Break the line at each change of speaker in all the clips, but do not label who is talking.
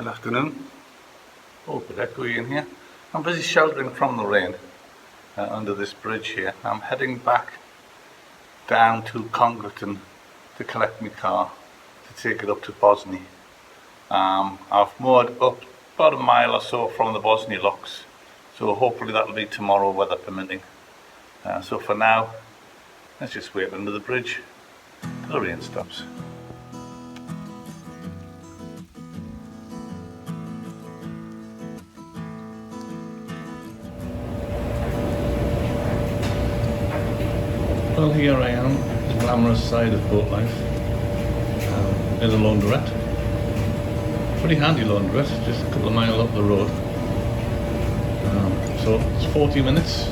Good afternoon. Oh, a bit echoey in here. I'm busy sheltering from the rain under this bridge here. I'm heading back down to Congleton to collect my car to take it up to Bosney. I've moored up about a mile or so from the Bosney locks, so hopefully that'll be tomorrow, weather permitting. So for now, let's just wait under the bridge till the rain stops. Well, here I am, the glamorous side of boat life, in a laundrette. Pretty handy laundrette, just a couple of miles up the road. So it's 40 minutes,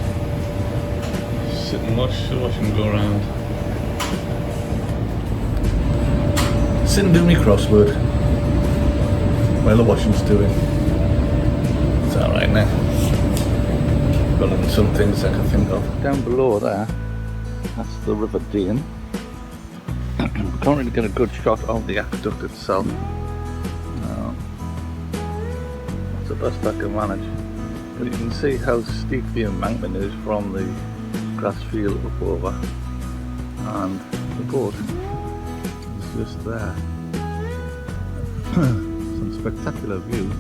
sit and watch them go around. Sit and do me crossword while the washing's doing. It's alright now. Better than some things I can think of. Down below there, that's the River Dean. Can't really get a good shot of the aqueduct itself. That's the best I can manage. But you can see how steep the embankment is from the grass field up over, and the boat is just there. Some spectacular views.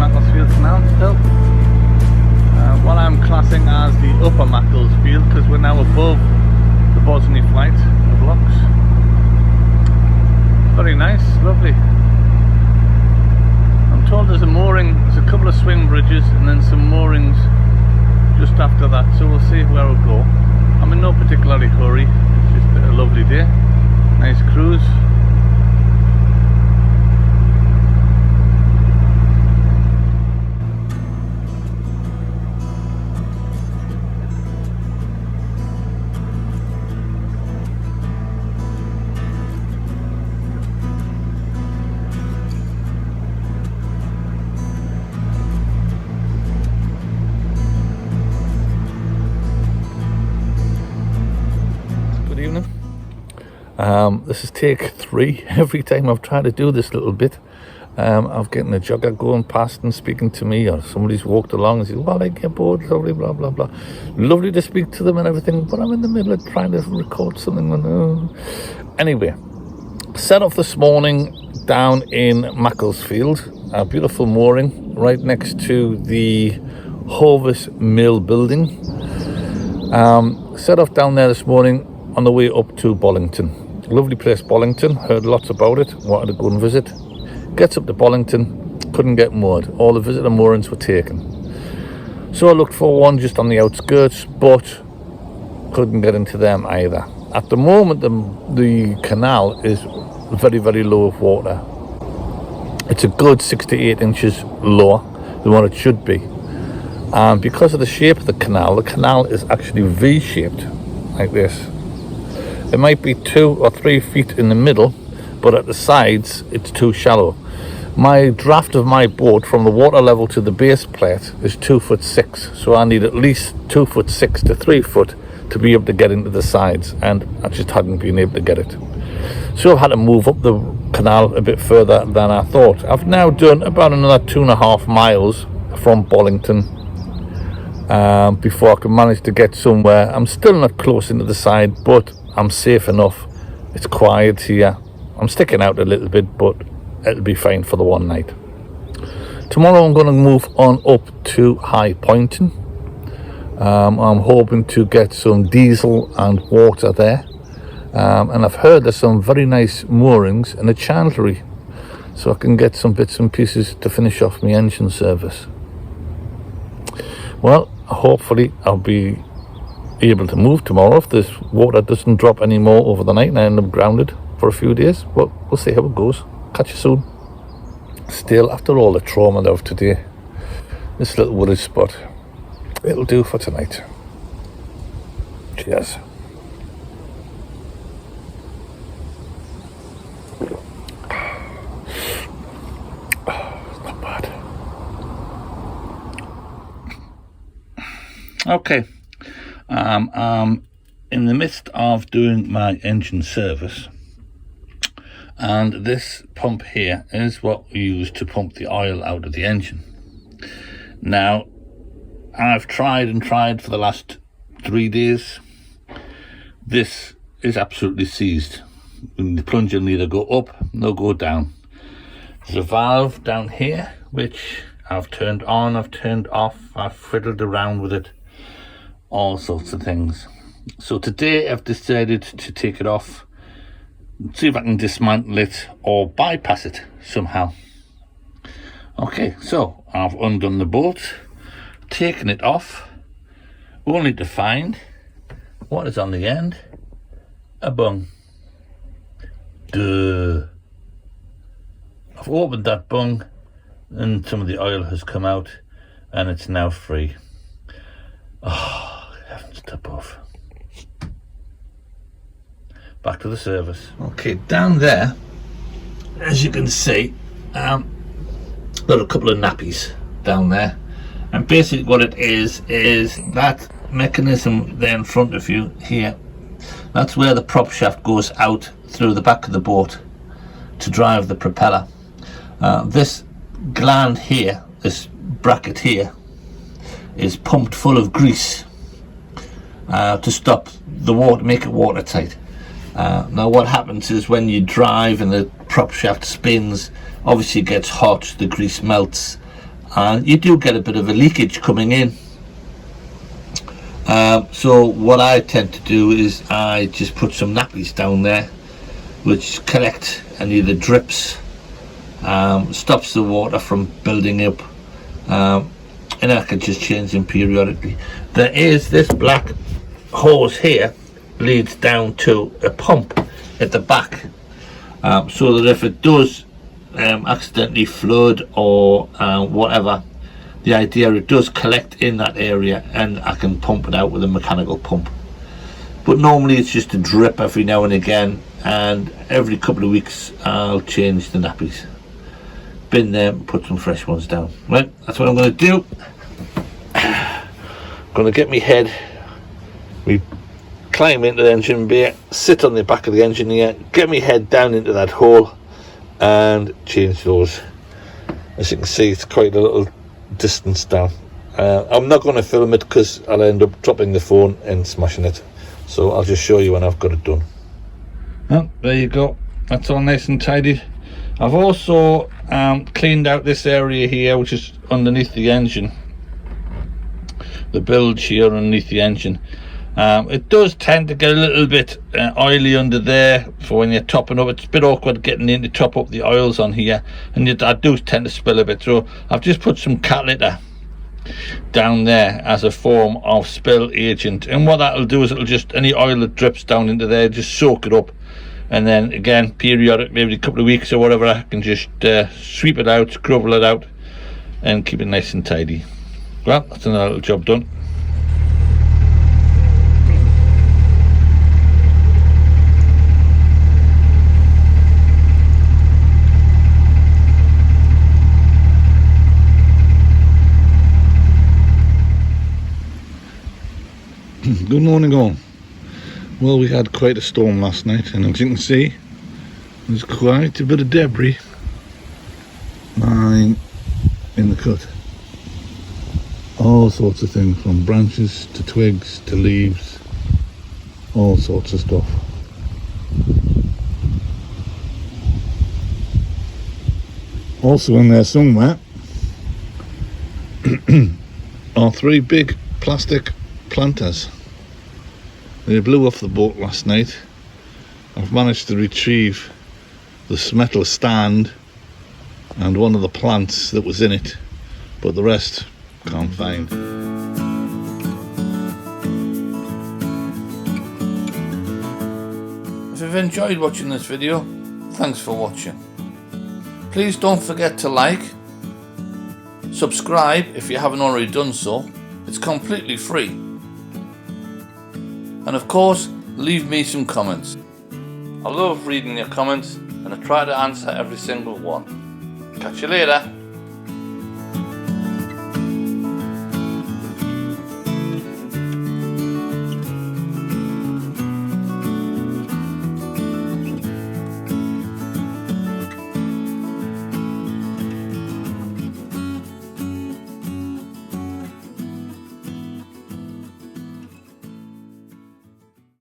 Macclesfield Canal still. What I'm classing as the upper Macclesfield, because we're now above the Bosney flight of locks. Very nice, lovely. I'm told there's a couple of swing bridges and then some moorings just after that, so we'll see where we'll go. I'm in no particular hurry, it's just a lovely day, nice cruise. This is take 3. Every time I've tried to do this little bit, I've getting a jogger going past and speaking to me, or somebody's walked along and says, well, I get bored, lovely, blah, blah, blah. Lovely to speak to them and everything, but I'm in the middle of trying to record something. Anyway, set off this morning down in Macclesfield, a beautiful mooring right next to the Hovis Mill building. Set off down there this morning on the way up to Bollington. Lovely place, Bollington. Heard lots about it. Wanted to go and visit. Gets up to Bollington. Couldn't get moored. All the visitor moorings were taken. So I looked for one just on the outskirts, but couldn't get into them either. At the moment, the canal is very, very low of water. It's a good 6 to 8 inches lower than what it should be. And because of the shape of the canal is actually V-shaped, like this. It might be 2 or 3 feet in the middle, but at the sides it's too shallow. My draft of my boat from the water level to the base plate is 2'6", so I need at least 2'6" to 3 foot to be able to get into the sides, and I just hadn't been able to get it. So I've had to move up the canal a bit further than I thought. I've now done about another 2.5 miles from Bollington before I can manage to get somewhere. I'm still not close into the side, but I'm safe enough. It's quiet here. I'm sticking out a little bit, but it'll be fine for the one night. Tomorrow I'm going to move on up to High Pointing. I'm hoping to get some diesel and water there. and I've heard there's some very nice moorings in a chandlery, so I can get some bits and pieces to finish off my engine service. Well, hopefully I'll be able to move tomorrow if this water doesn't drop anymore over the night and I end up grounded for a few days, but we'll see how it goes. Catch you soon. Still, after all the trauma of today, this little wooded spot, it'll do for tonight. Cheers. Not bad. Okay. I'm in the midst of doing my engine service, and this pump here is what we use to pump the oil out of the engine. Now, I've tried and tried for the last 3 days. This is absolutely seized. The plunger will neither go up nor go down. There's a valve down here which I've turned on, I've turned off, I've fiddled around with it, all sorts of things. So today I've decided to take it off, see if I can dismantle it or bypass it somehow. Okay, so I've undone the bolt, taken it off, only to find what is on the end? A bung. Duh. I've opened that bung and some of the oil has come out and it's now free. Oh, heavens above. Back to the service. Okay, down there, as you can see, got a couple of nappies down there, and basically what it is that mechanism there in front of you here, that's where the prop shaft goes out through the back of the boat to drive the propeller. This gland here, this bracket here, is pumped full of grease to stop the water, make it watertight. Now what happens is when you drive and the prop shaft spins, obviously it gets hot, the grease melts, and you do get a bit of a leakage coming in. So what I tend to do is I just put some nappies down there which collect any of the drips, stops the water from building up, and I can just change them periodically. There is this black hose here, leads down to a pump at the back, so that if it does accidentally flood or whatever, the idea it does collect in that area and I can pump it out with a mechanical pump. But normally it's just a drip every now and again, and every couple of weeks I'll change the nappies, bin them, put some fresh ones down. Right, that's what I'm going to do. Going to get me head, climb into the engine bay, sit on the back of the engine here, get me head down into that hole and change those. As you can see, it's quite a little distance down. I'm not going to film it because I'll end up dropping the phone and smashing it, so I'll just show you when I've got it done. Well, there you go, that's all nice and tidy. I've also cleaned out this area here which is underneath the engine, the bilge here underneath the engine. It does tend to get a little bit oily under there for when you're topping up. It's a bit awkward getting in to top up the oils on here, and I do tend to spill a bit, so I've just put some cat litter down there as a form of spill agent, and what that'll do is it'll just, any oil that drips down into there, just soak it up, and then again periodically, every couple of weeks or whatever, I can just sweep it out, scrubble it out and keep it nice and tidy. Well, that's another little job done. Good morning all. Well, we had quite a storm last night, and as you can see there's quite a bit of debris lying in the cut. All sorts of things, from branches to twigs to leaves, all sorts of stuff. Also in there somewhere are 3 big plastic planters. They blew off the boat last night I've managed to retrieve this metal stand and one of the plants that was in it, but the rest can't find. If you've enjoyed watching this video, thanks for watching. Please don't forget to like, subscribe if you haven't already done so, it's completely free. And of course, leave me some comments. I love reading your comments and I try to answer every single one. Catch you later.